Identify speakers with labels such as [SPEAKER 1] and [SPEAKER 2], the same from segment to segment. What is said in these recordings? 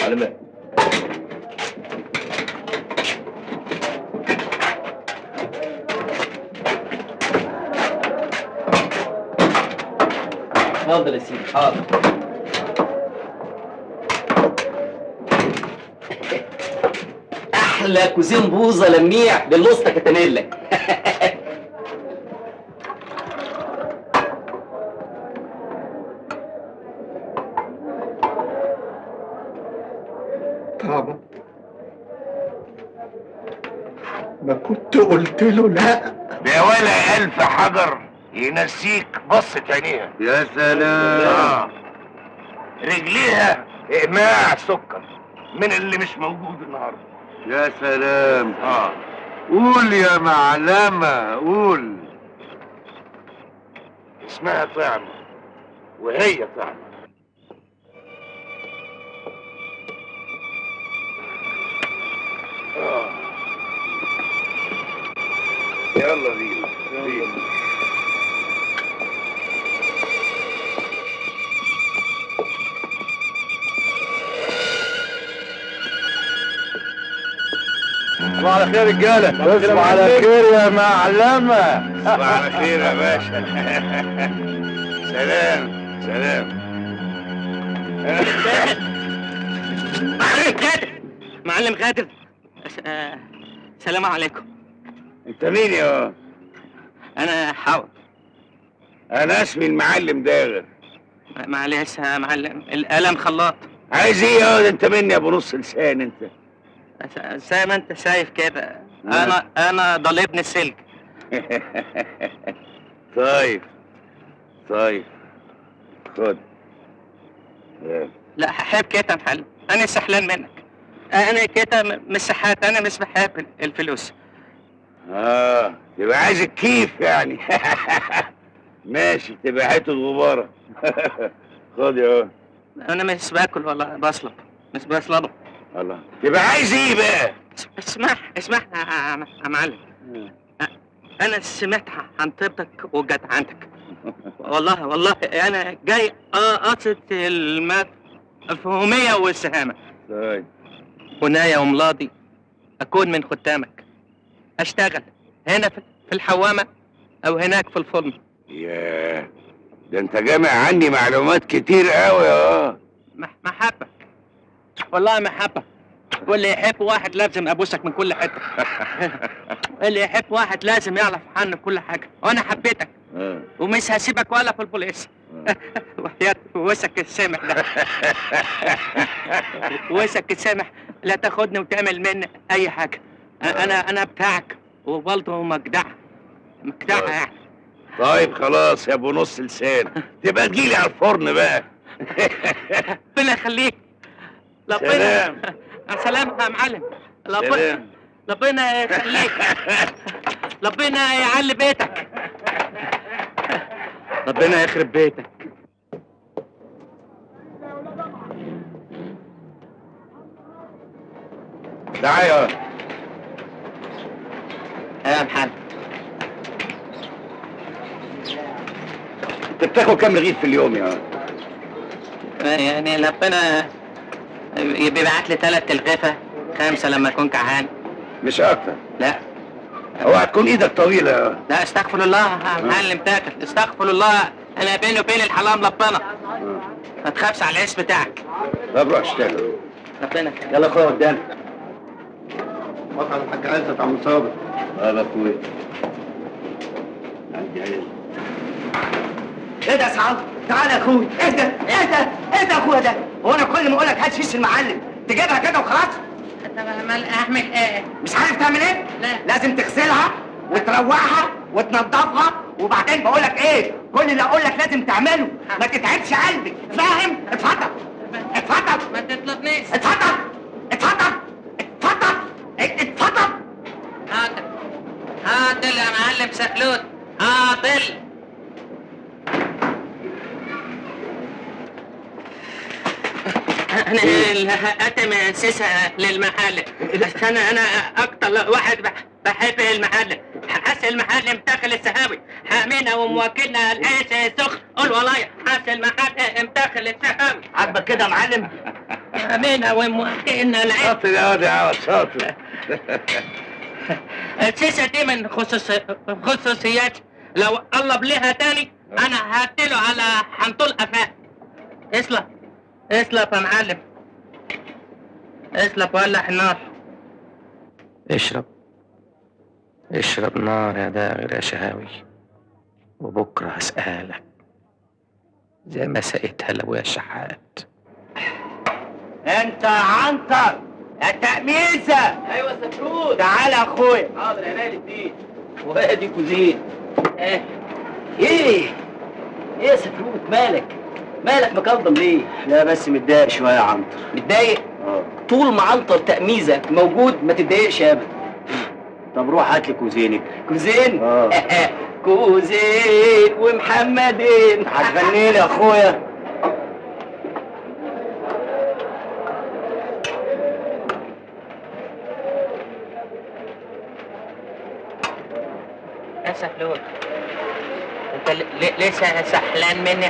[SPEAKER 1] على مهلك. اتفضل يا سيدي. حاضر. احلى كوزين بوظه لميع بالوسطى كتانيلا.
[SPEAKER 2] طبعا ما كنت قلت له لا.
[SPEAKER 3] ده ولا ألف حجر ينسيك بصة عينيها.
[SPEAKER 4] يا سلام.
[SPEAKER 3] رجليها إقماع سكر من اللي مش موجود النهارده.
[SPEAKER 4] يا سلام. قول يا معلمة قول.
[SPEAKER 3] اسمها طعمة وهي طعمة. يلا بينا.
[SPEAKER 4] صباح على خير رجالة. تصبح على خير يا معلمة.
[SPEAKER 3] صباح على خير يا باشا. سلام سلام.
[SPEAKER 5] معلم خاتم. معلم خاتم. السلام عليكم.
[SPEAKER 3] انت مين يا؟
[SPEAKER 5] انا حاول.
[SPEAKER 3] انا اسمي المعلم داغر.
[SPEAKER 5] معلش يا معلم، القلم خلاط.
[SPEAKER 3] عايز ايه يا ده؟ انت مني يا ابو نص لسان انت.
[SPEAKER 5] زي ما انت شايف كده انا ضلبني السلك.
[SPEAKER 3] طيب خد.
[SPEAKER 5] لا حب كده يا معلم، انا سحلان منك. انا كده مش شحات، انا مش بحب الفلوس.
[SPEAKER 3] تبقى عايز الكيف يعني. ماشي، تبقى حته غباره. خد يا.
[SPEAKER 5] انا مش باكل ولا بصلب، مش بصلبه.
[SPEAKER 3] الله، تبقى عايز ايه بقى؟
[SPEAKER 5] اسمح يا معلم. انا سمعت عن طيبتك وجدعنتك. والله انا جاي اقصد المفهوميه والسهامه.
[SPEAKER 3] طيب.
[SPEAKER 5] هنايا وملاضي اكون من ختامك، اشتغل هنا في الحوامه او هناك في الفرن.
[SPEAKER 3] ياه، ده انت جامع عني معلومات كتير قوي.
[SPEAKER 5] محبه، والله محبه. واللي يحب واحد لازم ابوسك من كل حته. اللي يحب واحد لازم يعرف عنه كل حاجه، وانا حبيتك ومش هسيبك ولا في البوليس. وحياة وسك السامح ده. وسك السامح لا تاخدني وتعمل مني اي حاجه. انا بتاعك وبرضه مجدعه يعني.
[SPEAKER 3] طيب خلاص يا ابو نص لسان، تبقى تجيلي على الفرن بقى.
[SPEAKER 5] ربنا يخليك.
[SPEAKER 3] سلام.
[SPEAKER 5] سلام يا معلم.
[SPEAKER 3] سلام.
[SPEAKER 5] ربنا يخليك. ربنا يعلي بيتك. ربنا يخرب بيتك.
[SPEAKER 3] تعال
[SPEAKER 5] يا محمد.
[SPEAKER 3] انت بتاكل كام رغيف في اليوم يا؟
[SPEAKER 5] يعني ربنا بيبعت لي 3 رغيفة 5 لما اكون جعان.
[SPEAKER 3] مش اكتر؟
[SPEAKER 5] لا.
[SPEAKER 3] اوعى تكون ايدك طويلة يا.
[SPEAKER 5] لا استغفر الله يا معلم تاكل، استغفر الله. انا بيني وبين الحرام ربنا. ما تخافش على العيش بتاعك.
[SPEAKER 3] طب روح اشتغل.
[SPEAKER 5] ربنا.
[SPEAKER 3] يلا اخويا قدامك.
[SPEAKER 2] مطعم الحاج عزت عم صابر.
[SPEAKER 3] يلا اخويا. عندي عيش.
[SPEAKER 6] اهدى يا سعاد، تعالى يا اخوي. اهدى يا اخويا. ده هو انا كل ما اقول لك هات شيش المعلم تجيبها كده وخلاص؟
[SPEAKER 5] طب اعمل ايه؟
[SPEAKER 6] مش عارف تعمل ايه؟
[SPEAKER 5] لا.
[SPEAKER 6] لازم تغسلها وتروقها وتنضفها، وبعدين بقول لك ايه؟ كل اللي اقول لك لازم تعمله، ما تتعبش قلبك، فاهم؟ اتفضل.
[SPEAKER 5] ما تطلبنيش.
[SPEAKER 6] اتفضل.
[SPEAKER 5] حاضر يا معلم سخلوت، حاضر. انا هقدم سيسة للمحل. انا اكتر واحد بحب المحل. حس المحل متاخل السهاوي، حامينا وموكلنا العيش سخن. قول والله حس المحل متاخل السهاوي.
[SPEAKER 6] عاجبك كده يا معلم؟
[SPEAKER 5] امينه وموافقنا العين.
[SPEAKER 3] شاطر يا واد يا عوض شاطر.
[SPEAKER 5] السيسه دي من خصوصيات، لو قلب ليها تاني انا هقتله على حنطول قفاه. اسلب اسلب يا معلم، اسلب ولع النار. اشرب نار يا داغر يا شهاوي، وبكره هسألك زي ما سقيتها لابويا الشحات.
[SPEAKER 6] انت عنتر يا تأميزة.
[SPEAKER 1] ايوه سفروت.
[SPEAKER 6] تعال يا اخويا.
[SPEAKER 1] حاضر يا نادي الدين. وادي كوزين. ايه يا سفروت، مالك مكلضم ليه؟
[SPEAKER 6] لا بس متضايق شوية يا عنتر.
[SPEAKER 1] متضايق؟ طول ما عنتر تأميزة موجود ما تتضايقش ابدا.
[SPEAKER 6] طب روح هات لي كوزينك.
[SPEAKER 1] كوزين؟ كوزين ومحمدين.
[SPEAKER 6] هتغني لي يا اخويا؟
[SPEAKER 5] يا سفلول، انت لسه سحلان مني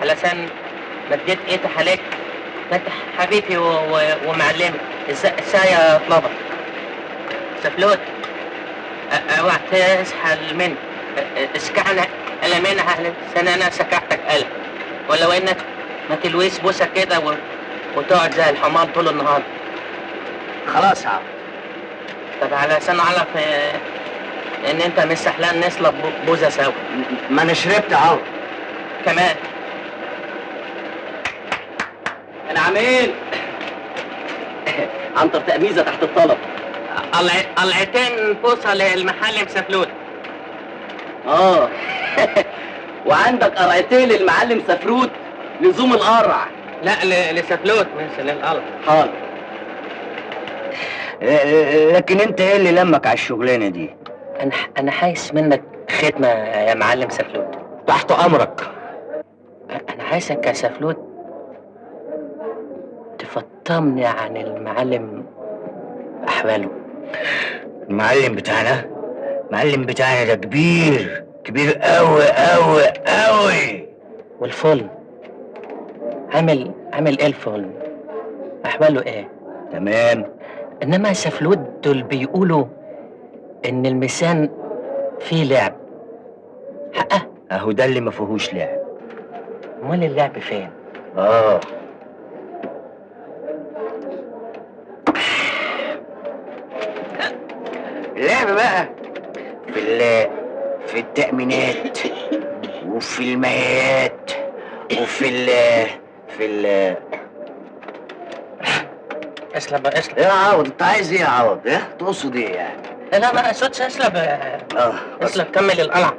[SPEAKER 5] علشان مديت ايدي عليك؟ ما انت حبيبي ومعلمي، ازاي اطلبك؟ سفلول اوعى تسحل مني، اسكعنا الا منها علشان انا سكعتك قلب، ولو انك ما تلويس بوسه كده وتقعد زي الحمار طول النهار.
[SPEAKER 6] خلاص يا عم.
[SPEAKER 5] طب علشان اعرف ان انت مش سحلان نصلب بوزه سوا.
[SPEAKER 6] ما انا شربت اهو.
[SPEAKER 5] كمان
[SPEAKER 1] انا عمين. عنتر تأميزة تحت الطلب.
[SPEAKER 5] قلعتين بوصه للمحل مسفلول.
[SPEAKER 1] وعندك قرعتين للمعلم سفروت لزوم القرع.
[SPEAKER 5] لا لسفلوت مش للقلع.
[SPEAKER 1] حاضر.
[SPEAKER 6] لكن انت ايه اللي لمك على الشغلانه دي؟
[SPEAKER 5] انا حايس منك خدمه يا معلم سفلوت.
[SPEAKER 6] تحت امرك.
[SPEAKER 5] انا عايزك يا سفلوت تفطمني عن المعلم احواله.
[SPEAKER 6] المعلم بتاعنا ده كبير قوي قوي قوي.
[SPEAKER 5] والفل عامل ايه الفل؟ احواله ايه؟
[SPEAKER 6] تمام.
[SPEAKER 5] انما يا سفلوت دول بيقولوا ان الميسان فيه لعب، حقه؟
[SPEAKER 6] اهو ده اللي ما فيهوش لعب.
[SPEAKER 5] امال اللعب فين؟
[SPEAKER 6] اللعب بقى في التأمينات وفي المايات وفي ال
[SPEAKER 5] اسلب
[SPEAKER 6] ايه يا عوض؟ انت عايز ايه يا عوض؟ تقصد ايه يعني؟
[SPEAKER 5] لا ما اقصدش اسلب. اسلب كمل القلعه.